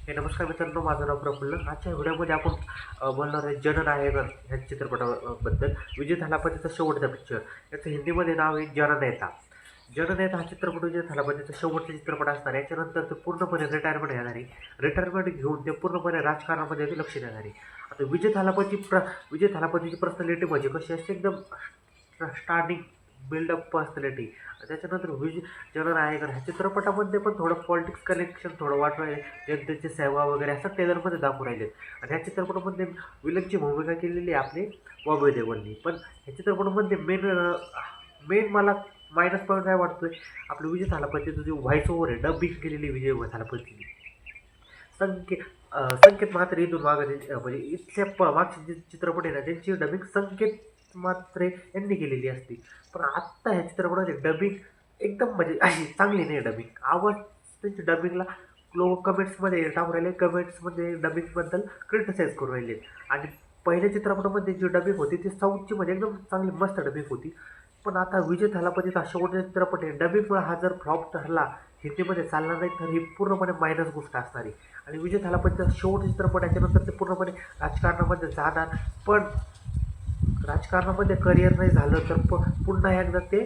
हे नमस्कार मित्रांनो, माझं नाव प्रफुल्ल. आजच्या व्हिडिओमध्ये आपण बोलणार आहे जननायक ह्या चित्रपटाबद्दल. विजय थालापतीचा शेवटचा पिक्चर. याचं हिंदीमध्ये नाव आहे जननेता. जननेता हा चित्रपट विजय थालापतीचा शेवटचा चित्रपट असणार. याच्यानंतर ते पूर्णपणे रिटायरमेंट घेणार आहे. रिटायरमेंट घेऊन ते पूर्णपणे राजकारणामध्ये ते लक्ष देणार आहे. आता विजय थालापतीची पर्सनॅलिटी म्हणजे कशी असते, एकदम स्टार्टिंग बिल्डअप पर्सनॅलिटी. त्याच्यानंतर जननायक ह्या चित्रपटामध्ये पण थोडं पॉलिटिक्स कनेक्शन थोडं वाटू राहिले. जनतेची सेवा वगैरे असं ट्रेलरमध्ये दाखवून राहिले. आणि ह्या चित्रपटामध्ये विलनची भूमिका केलेली आहे आपली बॉबी देओलनी. पण ह्या चित्रपटामध्ये मेन मला मायनस पॉईंट काय वाटतोय, आपलं विजय थालापतीचं जो व्हॉइस ओव्हर आहे, डबिंग केलेली विजय थालापतीने. संकेत म्हात्रे इथून मागे म्हणजे इथल्या मागचे जे चित्रपट आहे ना, त्यांची डबिंग संकेत म्हात्रे यांनी केलेली असते. पण आत्ता ह्या चित्रपटाची डबिंग एकदम म्हणजे अशी चांगली नाही. डबिंग आवाज त्यांची डबिंगला लोक कमेंट्समध्ये टाकून राहिले, कमेंट्समध्ये डबिंगबद्दल क्रिटिसाइज करून राहिले. आणि पहिल्या चित्रपटामध्ये जी डबिंग होती ती साऊथची म्हणजे एकदम चांगली मस्त डबिंग होती. पण आता विजय थालापतीचा शेवटचा चित्रपट आहे, डबिंगमुळे हा जर फ्लॉप ठरला, हिंदीमध्ये चालणार नाही, तर ही पूर्णपणे मायनस गोष्ट असणार आहे. आणि विजय थालापतीचा शेवटचा चित्रपट याच्यानंतर ते पूर्णपणे राजकारणामध्ये जाणार. पण राजकारणामध्ये करिअर नाही झालं तर पुन्हा एकदा ते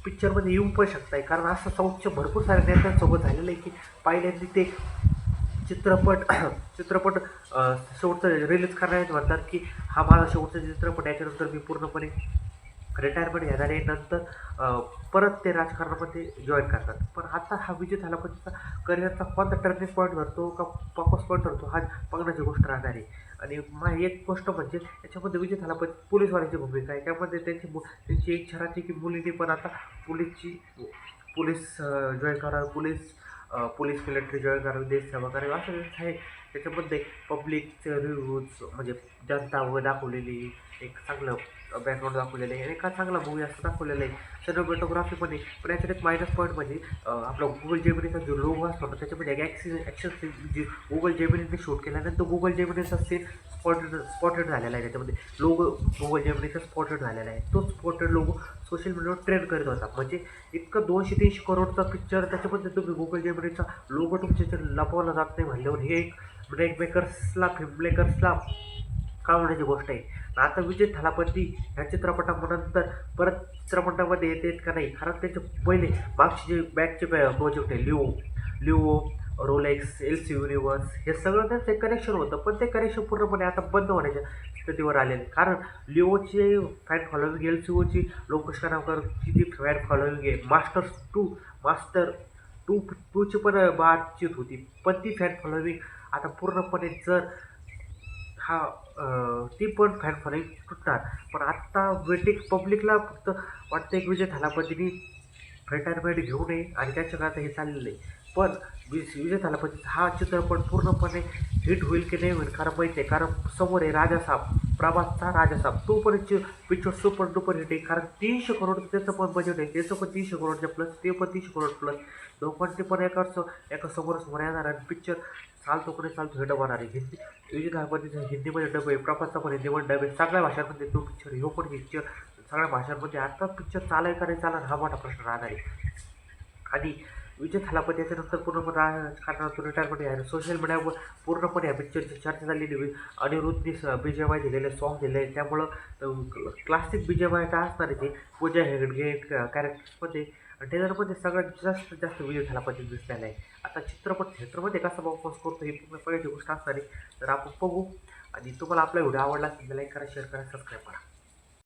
पिक्चरमध्ये येऊ पण शकत कारण असं साऊथच्या भरपूर साऱ्या नेत्यांसोबत झालेलं आहे की पहिल्यांदा ते चित्रपट चित्रपट शेवटचं रिलीज करण्यात म्हणतात की हा माझा शेवटचा चित्रपट, याच्यानंतर मी पूर्णपणे रिटायरमेंट घेणार आहे. नंतर परत ते राजकारणामध्ये जॉईन करतात. पण आता हा विजय थालापतीचा करिअरचा कोणता टर्निंग पॉईंट ठरतो का फोकस पॉईंट ठरतो, हा बघण्याची गोष्ट राहणार आहे. आणि एक गोष्ट म्हणजे याच्यामध्ये विजय थालापती पोलीसवाल्याची भूमिका आहे. त्यामध्ये त्यांची इच्छा राहते की मुलींनी पण आता पोलीस जॉईन करावं, पोलीस मिलिटरी जॉईन करावी, देशसेवा करावी, असं त्यांचं आहे. त्याच्यामध्ये पब्लिकचे रिव्ह्यूज म्हणजे जनता वगैरे दाखवलेली, एक चांगलं बॅकग्राऊंड दाखवलेलं आहे. एका चांगला मूवी असं दाखवलेलं आहे. सिनेमॅटोग्राफी पण आहे. पण याच्यात एक मायनस पॉईंट म्हणजे आपला गुगल जेमिनीचा जो लोगो असतो ना, त्याच्यामध्ये एक ॲक्शन सीन जी गुगल जेमिनीने शूट केल्यानंतर गुगल जेमिनीचा सीन स्पॉटेड झालेला आहे. त्याच्यामध्ये लोगो गुगल जेमिनीचा स्पॉटेड झालेला आहे. तो स्पॉटेड लोगो सोशल मीडियावर ट्रेंड करत होता. म्हणजे इतकं 200-300 करोडचा पिक्चर, त्याच्यामध्ये तुम्ही गुगल जेमिनीचा लोगो तुमच्या इथे लपवला जात नाही म्हणल्यावर हे एक फिल्ममेकर्सला कावण्याची गोष्ट आहे. आता विजय थालापती ह्या चित्रपटानंतर परत चित्रपटामध्ये येतात का नाही, कारण त्यांचे पहिले मागचे जे बॅकचे प्रोजेक्ट आहे, Leo Rolex, L C universe, हे सगळं त्यांचं एक कनेक्शन होतं. पण ते कनेक्शन पूर्णपणे आता बंद होण्याच्या स्थितीवर आलेले. कारण लिओची फॅन फॉलोविंग, एल सी ओची लोकेश कनावकरची जी फॅन फॉलोविंग आहे, मास्टर टूची पण बातचीत होती. पण ती फॅन फॉलोविंग आता पूर्णपणे जर हा ती पण फॅन फॉलोइंग तुटणार. पण आत्ता वेटिंग पब्लिकला फक्त वाटतं एक विजय थालापतीने रिटायरमेंट घेऊ नये आणि त्याच्या काळात हे चाललेलं आहे. पण विजय थालापतीचा हा चित्रपट पूर्णपणे हिट होईल की नाही होईल, कारण माहिती आहे, कारण समोर आहे राजासाहेब, प्रभासचा राजासाहेब. तो पण पिक्चर सुपर डुपर हिट आहे. कारण 300 करोड त्याचं पण बजेट आहे, त्याचं पण 300 करोडच्या प्लस, ते पण 300 करोड प्लस. दोघांचे पण एका समोर येणार आणि पिक्चर चालतो कोणी चालतो हे डबणार आहे. विजय थालापतीचा हिंदीमध्ये डब आहे, प्रभासचा पण हिंदीमध्ये डब आहे. सगळ्या भाषांमध्ये तो पिक्चर, ह्यो पण पिक्चर सगळ्या भाषांमध्ये आता पिक्चर चालाय का नाही चालणार, हा मोठा प्रश्न राहणार आहे. आणि विजय थालापती याच्यानंतर पूर्णपणे राजकारणातून रिटायरमेंट आहे. सोशल मीडियावर पूर्णपणे या पिक्चरची चर्चा झालेली. अनिरुद्धनी BGMI दिलेले सॉन्ग दिले, त्यामुळं क्लासिक BGMI काय असणार आहे ते पूजा हेगडे कॅरेक्टर्समध्ये ट्रेलरमध्ये सगळ्यात जास्त विजय थालापती दिसलेला आहे. आता चित्रपट थिएटरमध्ये कसा परफॉर्मन्स करतो ही पूर्ण पहिली गोष्ट असणार आहे. तर आपण बघू. आणि तुम्हाला आपला व्हिडिओ आवडला असेल तर लाईक करा, शेअर करा, सबस्क्राईब करा.